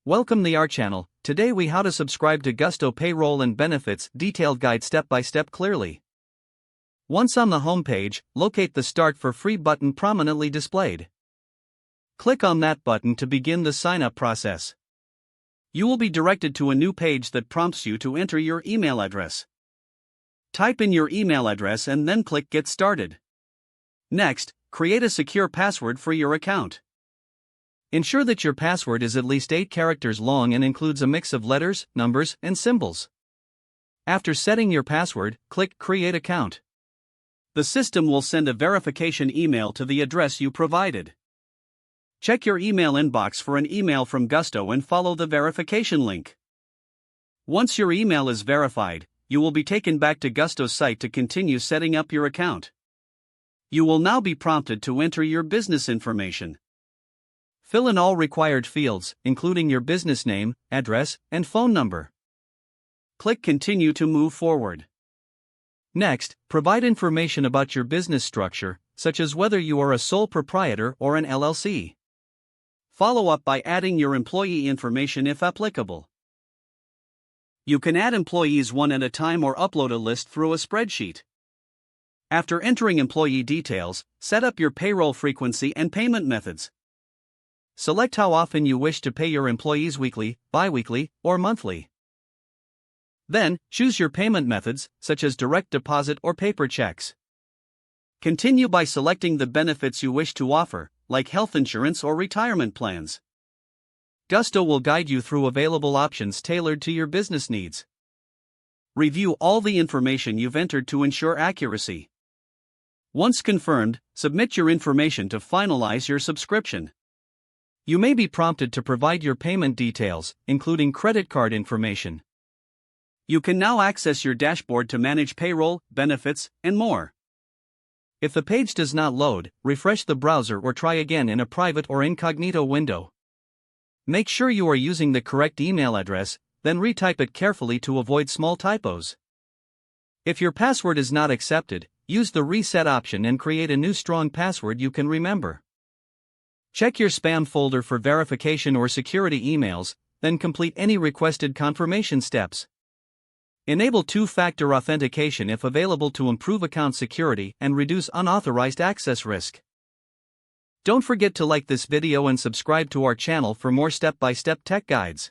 Welcome to our channel. Today we how to subscribe to Gusto Payroll and Benefits detailed guide step by step clearly. Once on the home page, locate the Start for Free button prominently displayed. Click on that button to begin the sign up process. You will be directed to a new page that prompts you to enter your email address. Type in your email address and then click Get Started. Next, create a secure password for your account. Ensure that your password is at least 8 characters long and includes a mix of letters, numbers, and symbols. After setting your password, click Create Account. The system will send a verification email to the address you provided. Check your email inbox for an email from Gusto and follow the verification link. Once your email is verified, you will be taken back to Gusto's site to continue setting up your account. You will now be prompted to enter your business information. Fill in all required fields, including your business name, address, and phone number. Click Continue to move forward. Next, provide information about your business structure, such as whether you are a sole proprietor or an LLC. Follow up by adding your employee information if applicable. You can add employees one at a time or upload a list through a spreadsheet. After entering employee details, set up your payroll frequency and payment methods. Select how often you wish to pay your employees weekly, bi-weekly, or monthly. Then, choose your payment methods, such as direct deposit or paper checks. Continue by selecting the benefits you wish to offer, like health insurance or retirement plans. Gusto will guide you through available options tailored to your business needs. Review all the information you've entered to ensure accuracy. Once confirmed, submit your information to finalize your subscription. You may be prompted to provide your payment details, including credit card information. You can now access your dashboard to manage payroll, benefits, and more. If the page does not load, refresh the browser or try again in a private or incognito window. Make sure you are using the correct email address, then retype it carefully to avoid small typos. If your password is not accepted, use the reset option and create a new strong password you can remember. Check your spam folder for verification or security emails, then complete any requested confirmation steps. Enable two-factor authentication if available to improve account security and reduce unauthorized access risk. Don't forget to like this video and subscribe to our channel for more step-by-step tech guides.